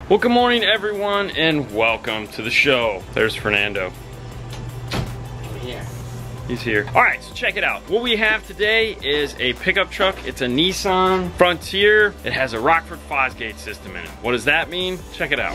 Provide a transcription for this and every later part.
Well, good morning everyone and welcome to the show. There's Fernando. Yeah. He's here. Alright, so check it out. What we have today is a pickup truck. It's a Nissan Frontier. It has a Rockford Fosgate system in it. What does that mean? Check it out.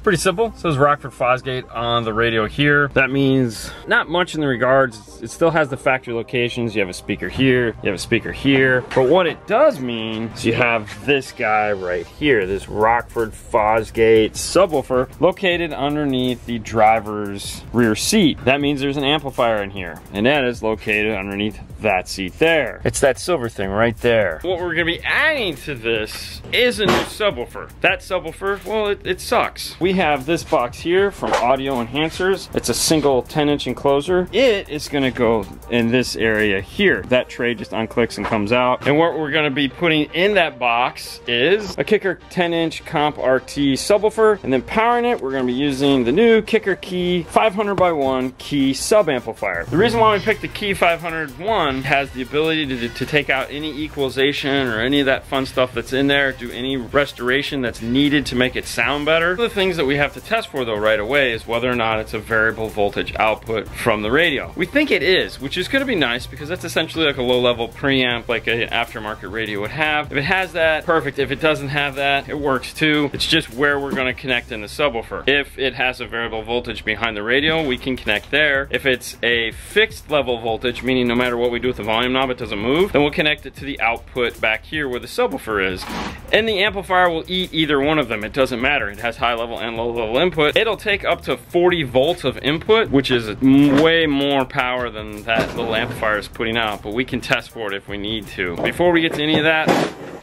Pretty simple. It says Rockford Fosgate on the radio here. That means not much in the regards. It still has the factory locations. You have a speaker here, you have a speaker here. But what it does mean is you have this guy right here, this Rockford Fosgate subwoofer located underneath the driver's rear seat. That means there's an amplifier in here, and that is located underneath that seat there. It's that silver thing right there. What we're gonna be adding to this is a new subwoofer. That subwoofer, well, it sucks. We have this box here from Audio Enhancers. It's a single 10-inch enclosure. It is gonna go in this area here. That tray just unclicks and comes out. And what we're gonna be putting in that box is a Kicker 10-inch Comp RT subwoofer. And then powering it, we're gonna be using the new Kicker Key 500x1 Key sub amplifier. The reason why we picked the Key 501 has the ability to take out any equalization or any of that fun stuff that's in there, do any restoration that's needed to make it sound better. One of the things that we have to test for though right away is whether or not it's a variable voltage output from the radio. We think it is, which is gonna be nice because that's essentially like a low-level preamp like an aftermarket radio would have. If it has that, perfect. If it doesn't have that, it works too. It's just where we're gonna connect in the subwoofer. If it has a variable voltage behind the radio, we can connect there. If it's a fixed level voltage, meaning no matter what we do with the volume knob, it doesn't move, then we'll connect it to the output back here where the subwoofer is. And the amplifier will eat either one of them. It doesn't matter. It has high level and low level input. It'll take up to 40 volts of input, which is way more power than that little amplifier is putting out, but we can test for it if we need to. Before we get to any of that,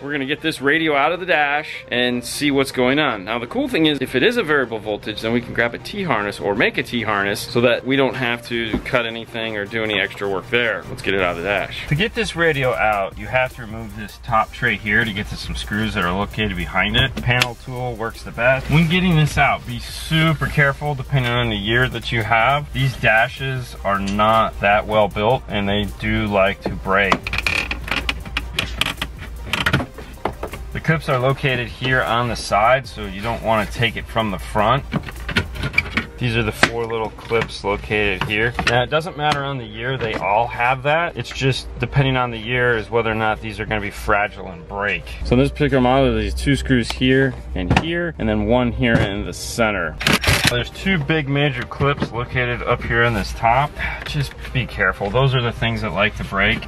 we're gonna get this radio out of the dash and see what's going on. Now the cool thing is, if it is a variable voltage, then we can grab a T-harness or make a T-harness so that we don't have to cut anything or do any extra work there. Let's get it out of the dash. To get this radio out, you have to remove this top tray here to get to some screws that are located behind it. The panel tool works the best. When getting this out, be super careful depending on the year that you have. These dashes are not that well built and they do like to break. The clips are located here on the side, so you don't want to take it from the front. These are the 4 little clips located here. Now it doesn't matter on the year, they all have that. It's just depending on the year is whether or not these are gonna be fragile and break. So in this particular model, there's 2 screws here, and then 1 here in the center. There's 2 big major clips located up here in this top. Just be careful, those are the things that like to break.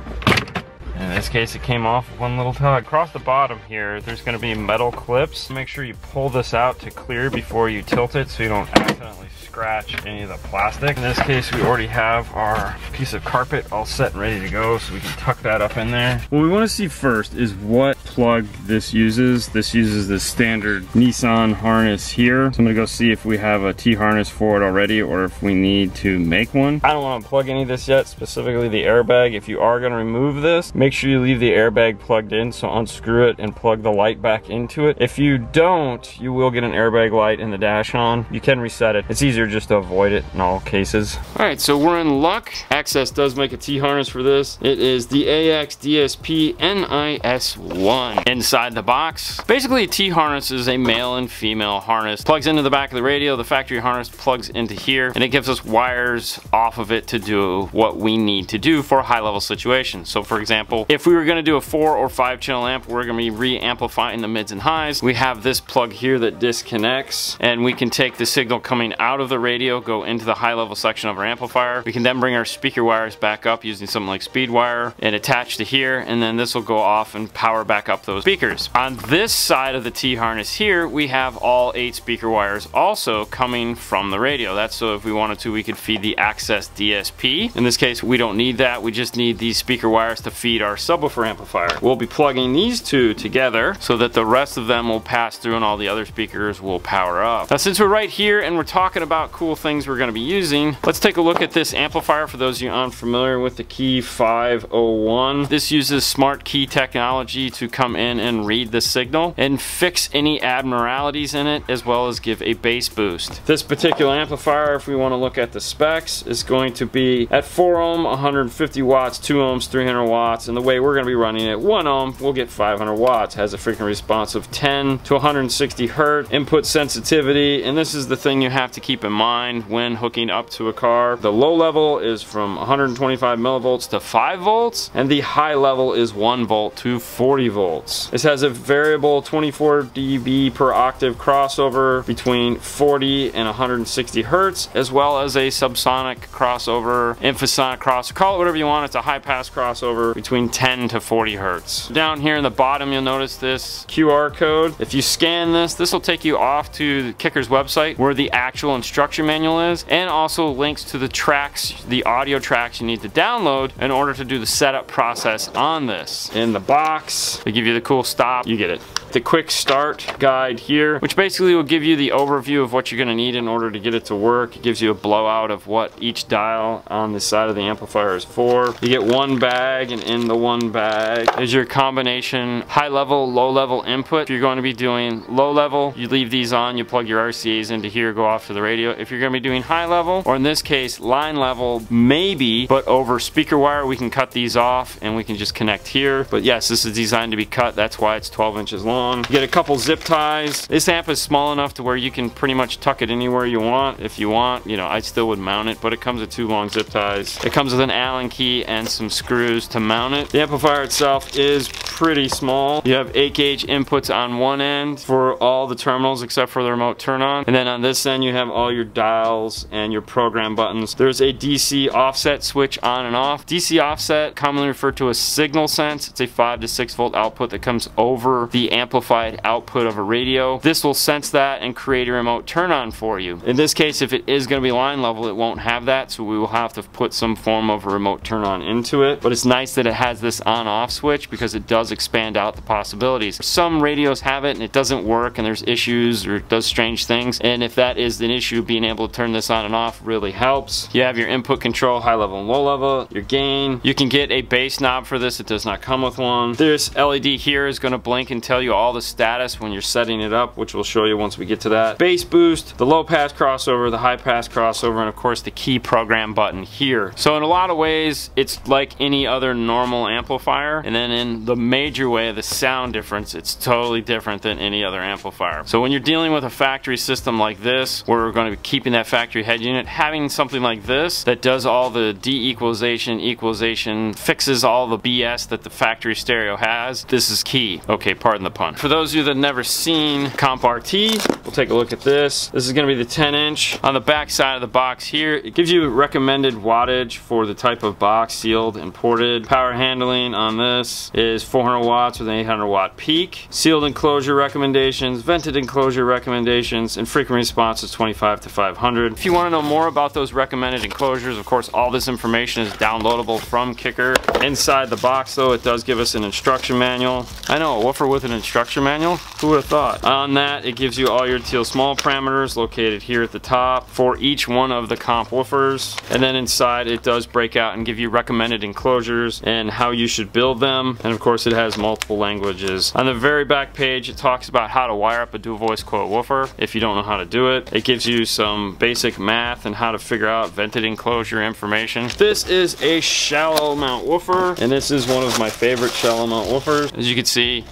In this case, it came off with 1 little tug. Across the bottom here, there's gonna be metal clips. Make sure you pull this out to clear before you tilt it so you don't accidentally scratch any of the plastic. In this case, we already have our piece of carpet all set and ready to go, so we can tuck that up in there. What we wanna see first is what plug this uses. This uses the standard Nissan harness here. So I'm gonna go see if we have a T-harness for it already or if we need to make one. I don't wanna plug any of this yet, specifically the airbag. If you are gonna remove this, make sure you leave the airbag plugged in, so unscrew it and plug the light back into it. If you don't, you will get an airbag light in the dash on. You can reset it. It's easier just to avoid it in all cases. All right, so we're in luck. Access does make a T-harness for this. It is the AX DSP NIS1 inside the box. Basically, a T-harness is a male and female harness. Plugs into the back of the radio. The factory harness plugs into here, and it gives us wires off of it to do what we need to do for a high-level situation. So for example, if we were gonna do a 4 or 5 channel amp, we're gonna be re-amplifying the mids and highs. We have this plug here that disconnects, and we can take the signal coming out of the radio, go into the high level section of our amplifier. We can then bring our speaker wires back up using something like SpeedWire and attach to here, and then this will go off and power back up those speakers. On this side of the T-harness here, we have all 8 speaker wires also coming from the radio. That's so if we wanted to, we could feed the Access DSP. In this case, we don't need that. We just need these speaker wires to feed our subwoofer amplifier. We'll be plugging these 2 together so that the rest of them will pass through and all the other speakers will power up. Now, since we're right here and we're talking about cool things we're going to be using, let's take a look at this amplifier for those of you unfamiliar with the Key 501. This uses smart key technology to come in and read the signal and fix any abnormalities in it, as well as give a bass boost. This particular amplifier, if we want to look at the specs, is going to be at 4 ohm, 150 watts, 2 ohms, 300 watts, and the way Anyway, we're gonna be running it 1 ohm. We'll get 500 watts. Has a frequency response of 10 to 160 hertz. Input sensitivity, and this is the thing you have to keep in mind when hooking up to a car. The low level is from 125 millivolts to 5 volts, and the high level is 1 volt to 40 volts. This has a variable 24 dB per octave crossover between 40 and 160 hertz, as well as a subsonic crossover, infrasonic crossover, call it whatever you want. It's a high pass crossover between 10 to 40 hertz. Down here in the bottom, you'll notice this QR code. If you scan this will take you off to Kicker's website where the actual instruction manual is, and also links to the tracks, the audio tracks you need to download in order to do the setup process on this. In the box, they give you the cool stop, you get it. The quick start guide here, which basically will give you the overview of what you're gonna need in order to get it to work. It gives you a blowout of what each dial on the side of the amplifier is for. You get one bag, and in the one bag is your combination high level, low level input. If you're going to be doing low level, you leave these on, you plug your RCAs into here, go off to the radio. If you're gonna be doing high level, or in this case, line level, maybe, but over speaker wire, we can cut these off and we can just connect here. But yes, this is designed to be cut. That's why it's 12 inches long. You get a couple zip ties. This amp is small enough to where you can pretty much tuck it anywhere you want. If you want, you know, I still would mount it, but it comes with 2 long zip ties. It comes with an Allen key and some screws to mount it. The amplifier itself is pretty small. You have 8-gauge inputs on one end for all the terminals except for the remote turn on. And then on this end, you have all your dials and your program buttons. There's a DC offset switch on and off. DC offset, commonly referred to as signal sense. It's a 5 to 6 volt output that comes over the amplified output of a radio. This will sense that and create a remote turn on for you. In this case, if it is going to be line level, it won't have that, so we will have to put some form of a remote turn on into it. But it's nice that it has this on off switch because it does expand out the possibilities. Some radios have it and it doesn't work and there's issues or it does strange things, and if that is an issue, being able to turn this on and off really helps. You have your input control, high level and low level, your gain. You can get a bass knob for this. It does not come with one. This LED here is going to blink and tell you all the status when you're setting it up, which we'll show you once we get to that. Bass boost, the low pass crossover, the high pass crossover, and of course the key program button here. So in a lot of ways, it's like any other normal amplifier, and then in the major way, the sound difference, it's totally different than any other amplifier. So when you're dealing with a factory system like this, where we're going to be keeping that factory head unit, having something like this that does all the de-equalization, equalization, fixes all the BS that the factory stereo has, this is key. Okay, pardon the pun. For those of you that have never seen Comp RT, we'll take a look at this. This is going to be the 10-inch. On the back side of the box here, it gives you recommended wattage for the type of box, sealed and ported. Power handling on this is 400 watts with an 800 watt peak. Sealed enclosure recommendations, vented enclosure recommendations, and frequency response is 25 to 500. If you want to know more about those recommended enclosures, of course, all this information is downloadable from Kicker. Inside the box, though, it does give us an instruction manual. I know, a woofer with an instruction manual? Who would have thought? On that, it gives you all your teal small parameters located here at the top for each one of the comp woofers. And then inside, it does break out and give you recommended enclosures and how you should build them. And of course, it has multiple languages. On the very back page, it talks about how to wire up a dual voice coil woofer if you don't know how to do it. It gives you some basic math and how to figure out vented enclosure information. This is a shallow mount woofer, and this is one of my favorite shallow mount woofers. As you can see,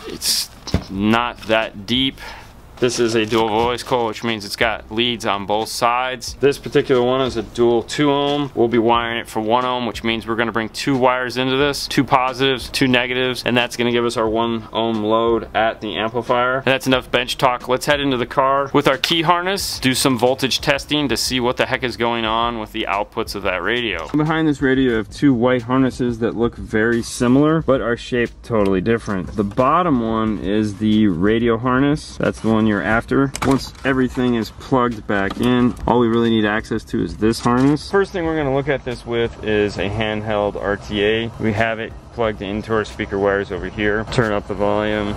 it's not that deep. This is a dual voice coil, which means it's got leads on both sides. This particular one is a dual 2 ohm. We'll be wiring it for 1 ohm, which means we're going to bring 2 wires into this, 2 positives, 2 negatives, and that's going to give us our 1 ohm load at the amplifier. And that's enough bench talk. Let's head into the car with our key harness, do some voltage testing to see what the heck is going on with the outputs of that radio. Behind this radio, you have 2 white harnesses that look very similar, but are shaped totally different. The bottom one is the radio harness. That's the one you're after. Once everything is plugged back in, all we really need access to is this harness. First thing we're going to look at this with is a handheld RTA. We have it plugged into our speaker wires over here. Turn up the volume.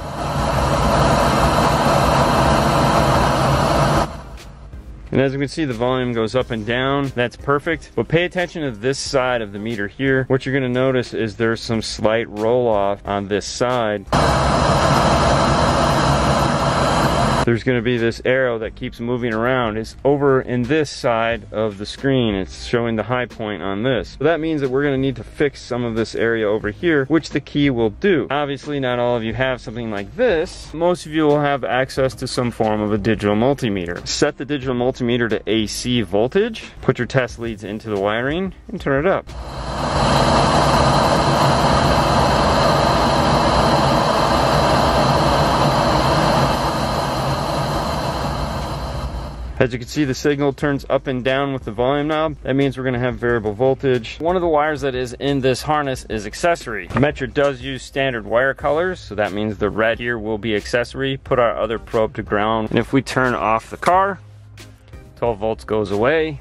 And as you can see, the volume goes up and down. That's perfect. But pay attention to this side of the meter here. What you're going to notice is there's some slight roll off on this side. there's going to be this arrow that keeps moving around. It's over in this side of the screen. It's showing the high point on this. So that means that we're going to need to fix some of this area over here, which the key will do. Obviously, not all of you have something like this. Most of you will have access to some form of a digital multimeter. Set the digital multimeter to AC voltage, put your test leads into the wiring, and turn it up. As you can see, the signal turns up and down with the volume knob. That means we're going to have variable voltage. One of the wires that is in this harness is accessory. Metra does use standard wire colors, so that means the red here will be accessory. Put our other probe to ground. And if we turn off the car, 12 volts goes away.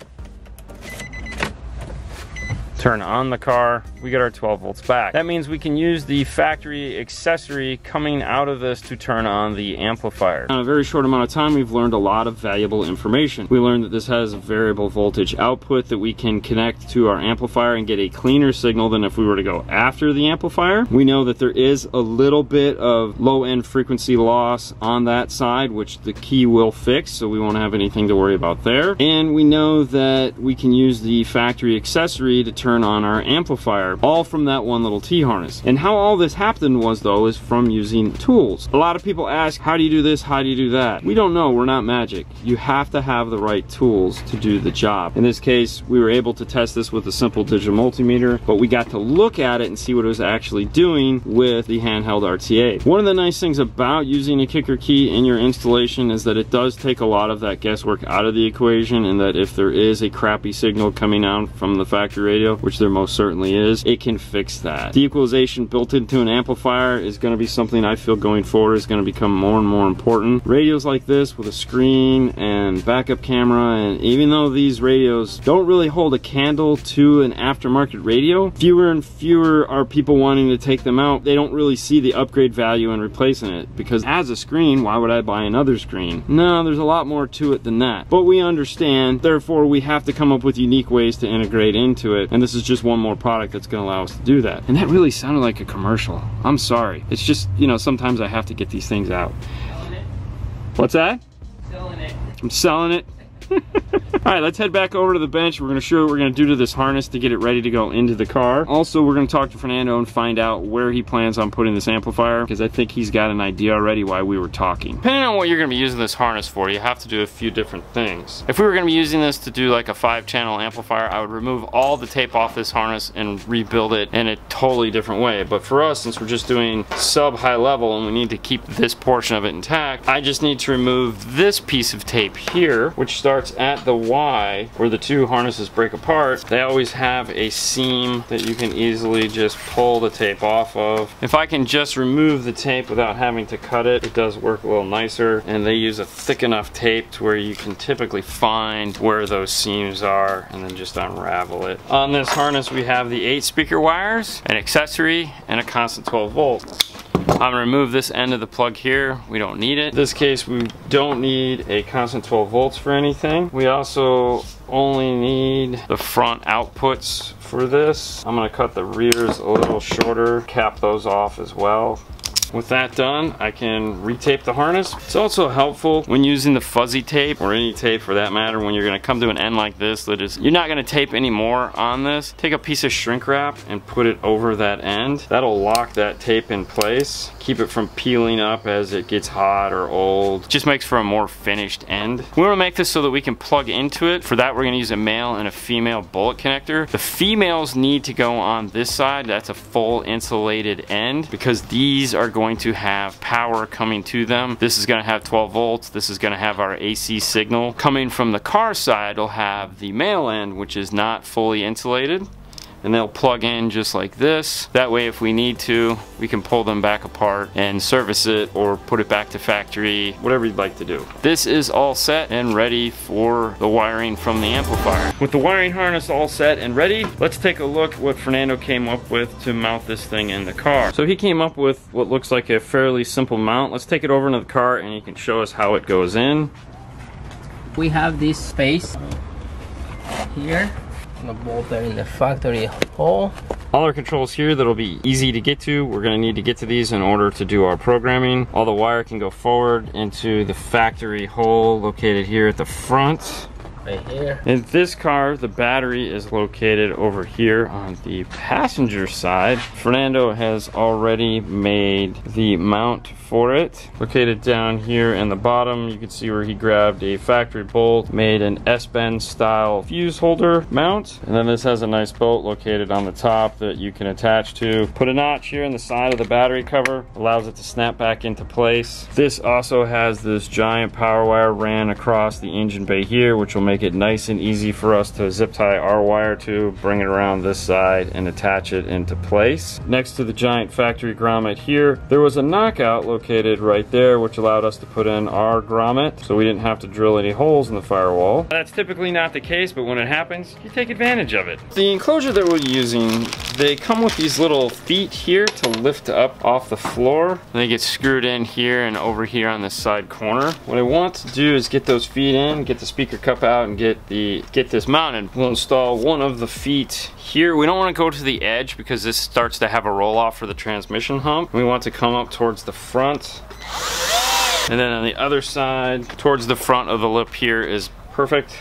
Turn on the car, we get our 12 volts back. That means we can use the factory accessory coming out of this to turn on the amplifier. In a very short amount of time, we've learned a lot of valuable information. We learned that this has a variable voltage output that we can connect to our amplifier and get a cleaner signal than if we were to go after the amplifier. We know that there is a little bit of low-end frequency loss on that side, which the key will fix, so we won't have anything to worry about there. And we know that we can use the factory accessory to turn on our amplifier, all from that one little T-harness. And how all this happened was, though, is from using tools. A lot of people ask, how do you do this? How do you do that? We don't know. We're not magic. You have to have the right tools to do the job. In this case, we were able to test this with a simple digital multimeter, but we got to look at it and see what it was actually doing with the handheld RTA. One of the nice things about using a kicker key in your installation is that it does take a lot of that guesswork out of the equation, and that if there is a crappy signal coming out from the factory radio, which there most certainly is, it can fix that. The equalization built into an amplifier is going to be something I feel going forward is going to become more and more important. Radios like this with a screen and backup camera, and even though these radios don't really hold a candle to an aftermarket radio, fewer and fewer are people wanting to take them out. They don't really see the upgrade value in replacing it, because as a screen, why would I buy another screen? No, there's a lot more to it than that. But we understand, therefore we have to come up with unique ways to integrate into it, and this is just one more product that's going to allow us to do that. And that really sounded like a commercial. I'm sorry. It's just, you know, sometimes I have to get these things out. What's that? Selling it. I'm selling it. All right, let's head back over to the bench. We're going to show you what we're going to do to this harness to get it ready to go into the car. Also, we're going to talk to Fernando and find out where he plans on putting this amplifier, because I think he's got an idea already while we were talking. Depending on what you're going to be using this harness for, you have to do a few different things. If we were going to be using this to do like a 5-channel amplifier, I would remove all the tape off this harness and rebuild it in a totally different way. But for us, since we're just doing sub-high level and we need to keep this portion of it intact, I just need to remove this piece of tape here, which starts at the Y where the two harnesses break apart. They always have a seam that you can easily just pull the tape off of. If I can just remove the tape without having to cut it, it does work a little nicer, and they use a thick enough tape to where you can typically find where those seams are and then just unravel it. On this harness we have the 8 speaker wires, an accessory, and a constant 12 volt. I'm going to remove this end of the plug here. We don't need it. In this case, we don't need a constant 12 volts for anything. We also only need the front outputs for this. I'm going to cut the rears a little shorter, cap those off as well. With that done, I can retape the harness. It's also helpful when using the fuzzy tape, or any tape for that matter, when you're gonna come to an end like this, that is, you're not gonna tape any more on this. Take a piece of shrink wrap and put it over that end. That'll lock that tape in place, keep it from peeling up as it gets hot or old. Just makes for a more finished end. We wanna make this so that we can plug into it. For that, we're gonna use a male and a female bullet connector. The females need to go on this side. That's a full insulated end, because these are going to have power coming to them. This is going to have 12 volts. This is going to have our AC signal. Coming from the car side, will have the male end, which is not fully insulated, and they'll plug in just like this. That way, if we need to, we can pull them back apart and service it or put it back to factory, whatever you'd like to do. This is all set and ready for the wiring from the amplifier. With the wiring harness all set and ready, let's take a look what Fernando came up with to mount this thing in the car. So he came up with what looks like a fairly simple mount. Let's take it over into the car and he can show us how it goes in. We have this space here. I'm gonna bolt that in the factory hole. All our controls here that'll be easy to get to. We're gonna need to get to these in order to do our programming. All the wire can go forward into the factory hole located here at the front. Right here. In this car, the battery is located over here on the passenger side. Fernando has already made the mount for it. Located down here in the bottom, you can see where he grabbed a factory bolt, made an S-bend style fuse holder mount. And then this has a nice bolt located on the top that you can attach to. Put a notch here in the side of the battery cover, allows it to snap back into place. This also has this giant power wire ran across the engine bay here, which will make it nice and easy for us to zip tie our wire to, bring it around this side and attach it into place. Next to the giant factory grommet here, there was a knockout located right there, which allowed us to put in our grommet, so we didn't have to drill any holes in the firewall. That's typically not the case, but when it happens, you take advantage of it. The enclosure that we're using, they come with these little feet here to lift up off the floor. They get screwed in here and over here on this side corner. What I want to do is get those feet in, get the speaker cup out, and get this mounted. We'll install one of the feet here. We don't want to go to the edge because this starts to have a roll off for the transmission hump. We want to come up towards the front. And then on the other side, towards the front of the lip here is perfect.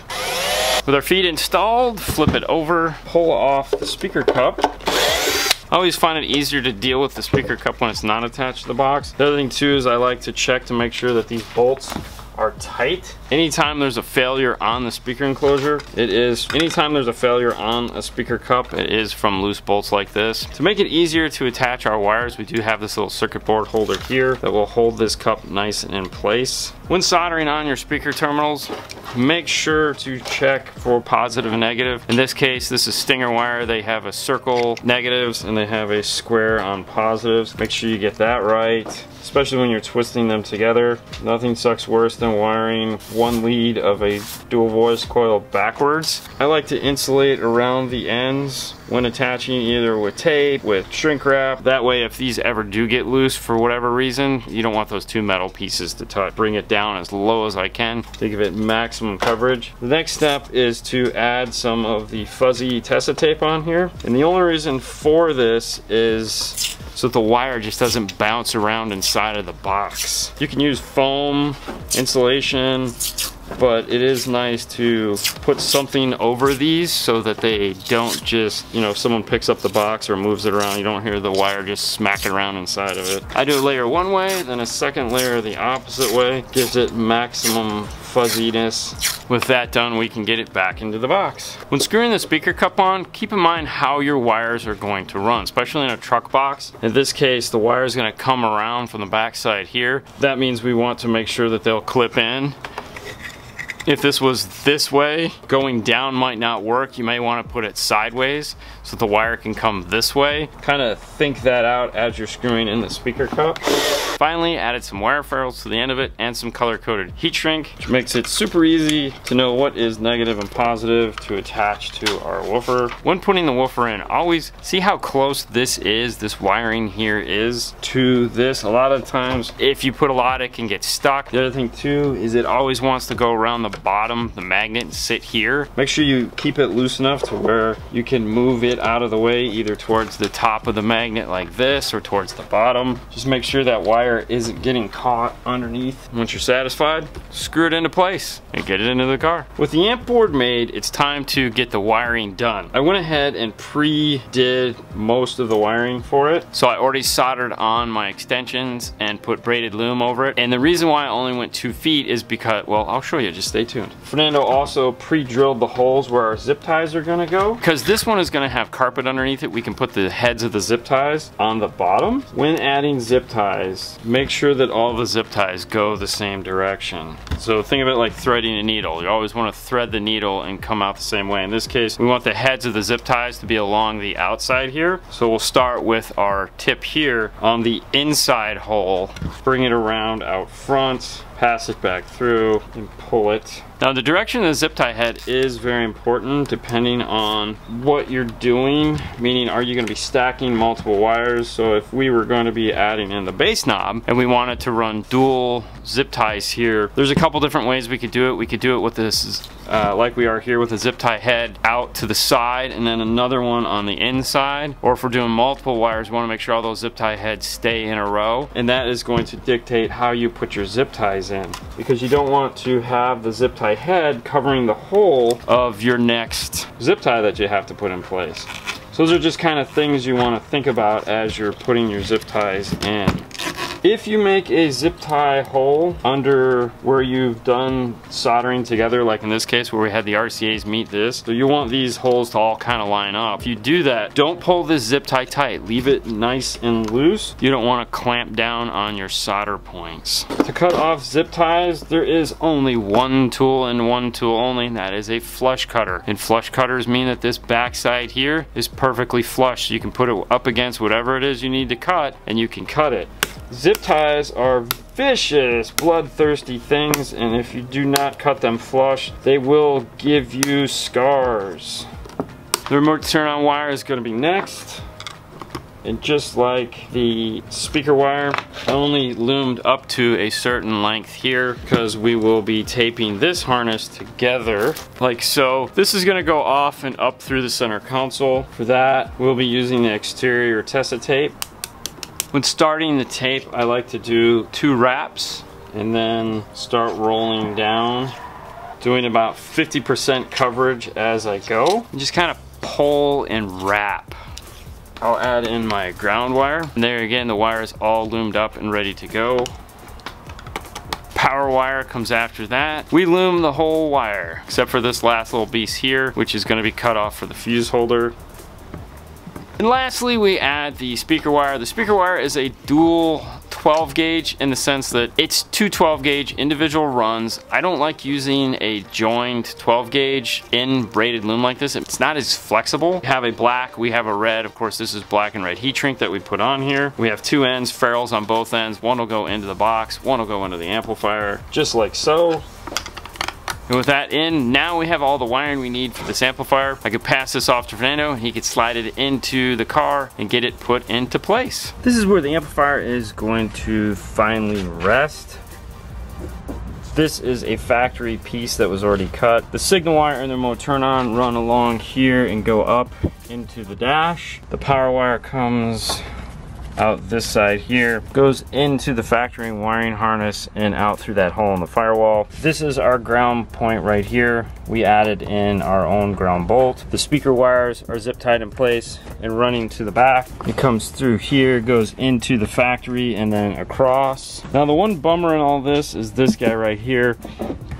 With our feet installed, flip it over, pull off the speaker cup. I always find it easier to deal with the speaker cup when it's not attached to the box. The other thing too is I like to check to make sure that these bolts are tight. Anytime there's a failure on the speaker enclosure, anytime there's a failure on a speaker cup, it is from loose bolts like this. To make it easier to attach our wires, we do have this little circuit board holder here that will hold this cup nice and in place. When soldering on your speaker terminals, make sure to check for positive and negative. In this case, this is Stinger wire. They have a circle negatives and they have a square on positives. Make sure you get that right, especially when you're twisting them together. Nothing sucks worse than wiring one lead of a dual voice coil backwards. I like to insulate around the ends when attaching, either with tape, with shrink wrap. That way, if these ever do get loose for whatever reason, you don't want those two metal pieces to touch. Bring it down as low as I can to give it maximum coverage. The next step is to add some of the fuzzy Tesa tape on here. And the only reason for this is so that the wire just doesn't bounce around inside of the box. You can use foam, insulation, but it is nice to put something over these so that they don't just, you know, if someone picks up the box or moves it around, you don't hear the wire just smacking around inside of it. I do a layer one way, then a second layer the opposite way. Gives it maximum fuzziness. With that done, we can get it back into the box. When screwing the speaker cup on, keep in mind how your wires are going to run, especially in a truck box. In this case, the wire is going to come around from the back side here. That means we want to make sure that they'll clip in. If this was this way, going down might not work. You may want to put it sideways so the wire can come this way. Kind of think that out as you're screwing in the speaker cup. Finally, added some wire ferrules to the end of it and some color-coded heat shrink, which makes it super easy to know what is negative and positive to attach to our woofer. When putting the woofer in, always see how close this wiring here is to this. A lot of times, if you put a lot, it can get stuck. The other thing too is it always wants to go around the bottom, the magnet, and sit here. Make sure you keep it loose enough to where you can move it out of the way, either towards the top of the magnet like this or towards the bottom. Just make sure that wire isn't getting caught underneath. Once you're satisfied, screw it into place and get it into the car. With the amp board made, it's time to get the wiring done. I went ahead and pre-did most of the wiring for it. So I already soldered on my extensions and put braided loom over it. And the reason why I only went 2 feet is because, well, I'll show you, just stay tuned. Fernando also pre-drilled the holes where our zip ties are gonna go. Because this one is gonna have carpet underneath it, we can put the heads of the zip ties on the bottom. When adding zip ties, make sure that all the zip ties go the same direction. So think of it like threading a needle. You always want to thread the needle and come out the same way. In this case, we want the heads of the zip ties to be along the outside here. So we'll start with our tip here on the inside hole. Bring it around out front, pass it back through, and pull it Now the direction of the zip tie head is very important depending on what you're doing, meaning are you going to be stacking multiple wires? So if we were going to be adding in the base knob and we wanted to run dual zip ties here, there's a couple different ways we could do it. We could do it with this, like we are here with a zip tie head out to the side and then another one on the inside. Or if we're doing multiple wires, we want to make sure all those zip tie heads stay in a row. And that is going to dictate how you put your zip ties in, because you don't want to have the zip tie head covering the whole of your next zip tie that you have to put in place. So those are just kind of things you want to think about as you're putting your zip ties in. If you make a zip tie hole under where you've done soldering together, like in this case where we had the RCAs meet this, so you want these holes to all kind of line up. If you do that, don't pull this zip tie tight. Leave it nice and loose. You don't want to clamp down on your solder points. To cut off zip ties, there is only one tool and one tool only, and that is a flush cutter. And flush cutters mean that this backside here is perfectly flush. So you can put it up against whatever it is you need to cut, and you can cut it. Zip ties are vicious, bloodthirsty things, and if you do not cut them flush, they will give you scars. The remote turn on wire is going to be next. And just like the speaker wire, I only loomed up to a certain length here because we will be taping this harness together like so. This is going to go off and up through the center console. For that, we'll be using the exterior Tesa tape. When starting the tape, I like to do 2 wraps and then start rolling down, doing about 50% coverage as I go. And just kind of pull and wrap. I'll add in my ground wire. And there again, the wire is all loomed up and ready to go. Power wire comes after that. We loom the whole wire, except for this last little piece here, which is going to be cut off for the fuse holder. And lastly, we add the speaker wire. The speaker wire is a dual 12 gauge in the sense that it's 2 12 gauge individual runs. I don't like using a joined 12 gauge in braided loom like this. It's not as flexible. We have a black, we have a red. Of course, this is black and red heat shrink that we put on here. We have 2 ends, ferrules on both ends. One will go into the box, one will go into the amplifier, just like so. And with that in, now we have all the wiring we need for this amplifier. I could pass this off to Fernando and he could slide it into the car and get it put into place. This is where the amplifier is going to finally rest. This is a factory piece that was already cut. The signal wire and the remote turn on run along here and go up into the dash. The power wire comes out this side here, goes into the factory wiring harness and out through that hole in the firewall. This is our ground point right here. We added in our own ground bolt. The speaker wires are zip tied in place and running to the back. It comes through here, goes into the factory and then across. Now the one bummer in all this is this guy right here.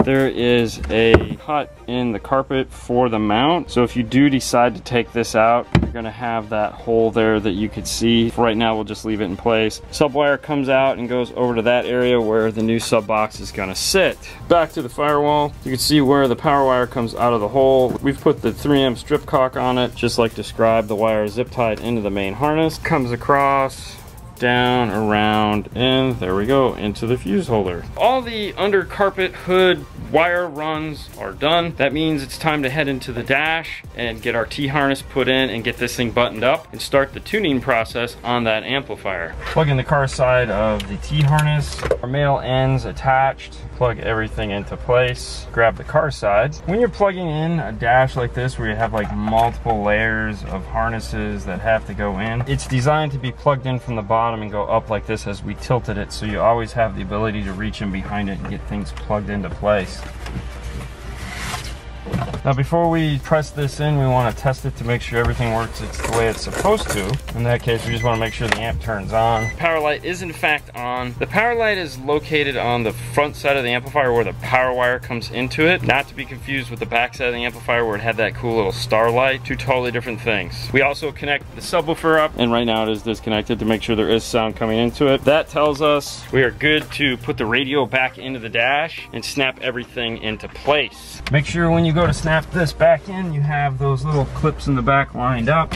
There is a cut in the carpet for the mount. So if you do decide to take this out, you're gonna have that hole there that you could see. For right now, we'll just leave it in place. Sub wire comes out and goes over to that area where the new sub box is gonna sit. Back to the firewall, you can see where the power wire comes out of the hole. We've put the 3M strip cock on it, just like described. The wire is zip tied into the main harness, comes across, down, around, and there we go, into the fuse holder. All the under carpet hood wire runs are done. That means it's time to head into the dash and get our T-harness put in and get this thing buttoned up and start the tuning process on that amplifier. Plug in the car side of the T-harness, our male ends attached, plug everything into place, grab the car side. When you're plugging in a dash like this where you have like multiple layers of harnesses that have to go in, it's designed to be plugged in from the bottom and go up like this as we tilted it, so you always have the ability to reach in behind it and get things plugged into place. Now before we press this in, we want to test it to make sure everything works the way it's supposed to. In that case, we just want to make sure the amp turns on. Power light is in fact on. The power light is located on the front side of the amplifier where the power wire comes into it. Not to be confused with the back side of the amplifier where it had that cool little star light. 2 totally different things. We also connect the subwoofer up, and right now it is disconnected to make sure there is sound coming into it. That tells us we are good to put the radio back into the dash and snap everything into place. Make sure when you go to snap this back in, you have those little clips in the back lined up.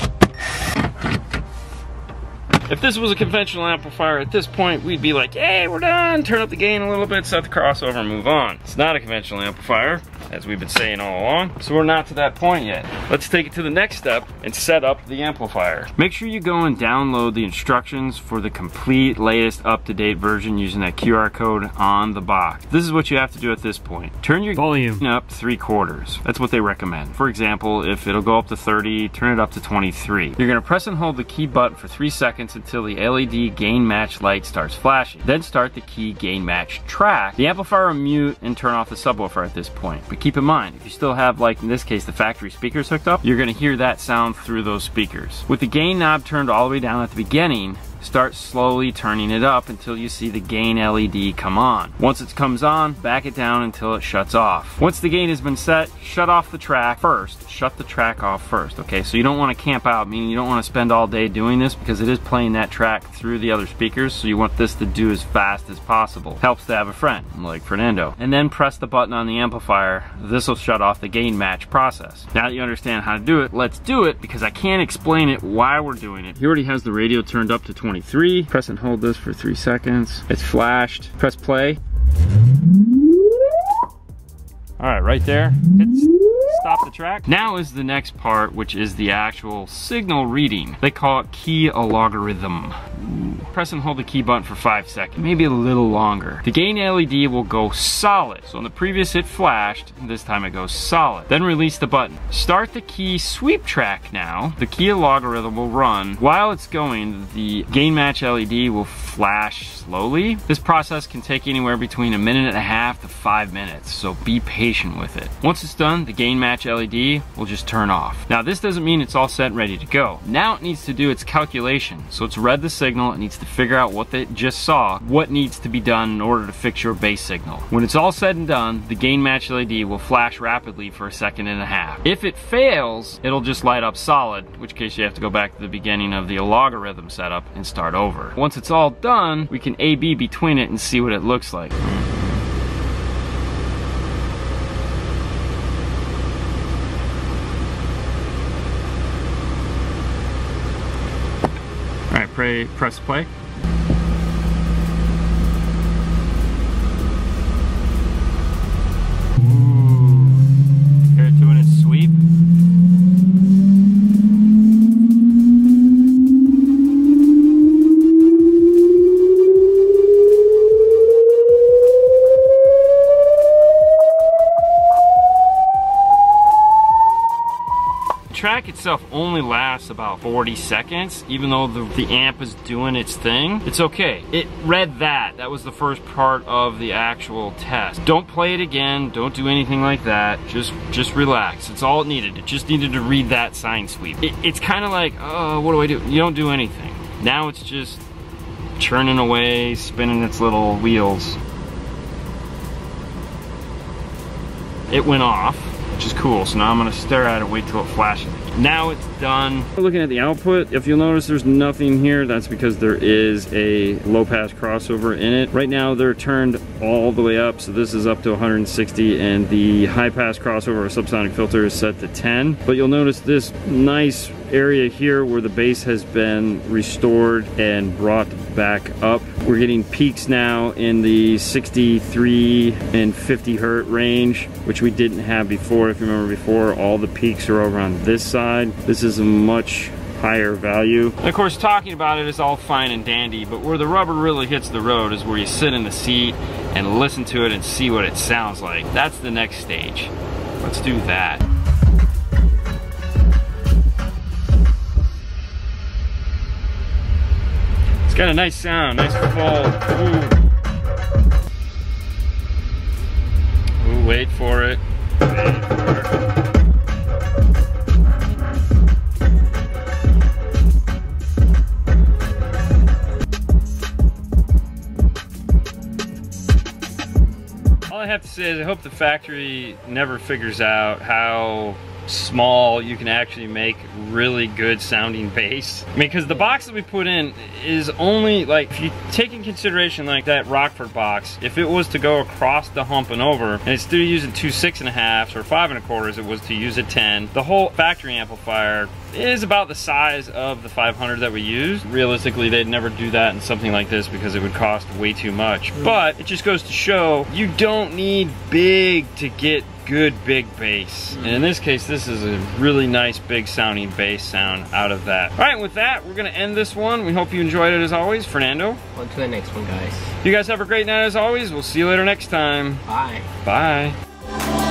If this was a conventional amplifier, at this point we'd be like, hey, we're done, turn up the gain a little bit, set the crossover, and move on. It's not a conventional amplifier. as we've been saying all along. So we're not to that point yet. Let's take it to the next step and set up the amplifier. Make sure you go and download the instructions for the complete latest up-to-date version using that QR code on the box. This is what you have to do at this point. Turn your volume up 3/4. That's what they recommend. For example, if it'll go up to 30, turn it up to 23. You're gonna press and hold the key button for 3 seconds until the LED gain match light starts flashing. Then start the key gain match track. The amplifier will mute and turn off the subwoofer at this point. But keep in mind, if you still have, like in this case, the factory speakers hooked up, you're gonna hear that sound through those speakers. With the gain knob turned all the way down at the beginning, start slowly turning it up until you see the gain LED come on. Once it comes on, back it down until it shuts off. Once the gain has been set, shut off the track first. Shut the track off first, okay? So you don't want to camp out, meaning you don't want to spend all day doing this because it is playing that track through the other speakers, so you want this to do as fast as possible. Helps to have a friend, like Fernando. And then press the button on the amplifier. This will shut off the gain match process. Now that you understand how to do it, let's do it because I can't explain it while we're doing it. He already has the radio turned up to 23. Press and hold this for 3 seconds. It's flashed. Press play. All right, right there. Hit stop the track. Now is the next part, which is the actual signal reading. They call it key logarithm. Press and hold the key button for 5 seconds, maybe a little longer. The gain LED will go solid. So in the previous it flashed, this time it goes solid. Then release the button. Start the key sweep track now. The key logarithm will run. While it's going, the gain match LED will flash slowly. This process can take anywhere between 1.5 to 5 minutes, so be patient with it. Once it's done, the gain match LED will just turn off. Now this doesn't mean it's all set and ready to go. Now it needs to do its calculation. So it's read the signal, it needs to figure out what they just saw, what needs to be done in order to fix your base signal. When it's all said and done, the gain match LED will flash rapidly for 1.5 seconds. If it fails, it'll just light up solid, in which case you have to go back to the beginning of the logarithm setup and start over. Once it's all done, we can A/B between it and see what it looks like. All right, press play. Ooh. Hear it doing its sweep. The track itself only lasts about 40 seconds, even though the amp is doing its thing. It's okay. It read that. That was the first part of the actual test. Don't play it again. Don't do anything like that. Just relax. It's all it needed. It just needed to read that sine sweep. It's kind of like, oh, what do I do? You don't do anything. Now it's just churning away, spinning its little wheels. It went off, which is cool. So now I'm gonna stare at it, wait till it flashes. Now it's done. Looking at the output, if you'll notice there's nothing here, that's because there is a low pass crossover in it. Right now they're turned all the way up, so this is up to 160, and the high pass crossover or subsonic filter is set to 10. But you'll notice this nice area here where the bass has been restored and brought back up. We're getting peaks now in the 63 and 50 hertz range, which we didn't have before. If you remember before, all the peaks are over on this side. This is a much higher value. And of course, talking about it is all fine and dandy, but where the rubber really hits the road is where you sit in the seat and listen to it and see what it sounds like. That's the next stage. Let's do that. It's got a nice sound, nice full. Ooh, wait for it. Wait for it. All I have to say is I hope the factory never figures out how small you can actually make really good sounding bass. I mean, because the box that we put in is only, like, if you take in consideration like that Rockford box, if it was to go across the hump and over, and instead of using 2 6.5s or 5 1/4s, it was to use a 10, the whole factory amplifier is about the size of the 500 that we used. Realistically, they'd never do that in something like this because it would cost way too much. But it just goes to show you don't need big to get good big bass. And in this case, this is a really nice big sounding bass sound out of that. All right, with that, we're gonna end this one. We hope you enjoyed it as always. Fernando. On to the next one, guys. You guys have a great night as always. We'll see you later next time. Bye. Bye.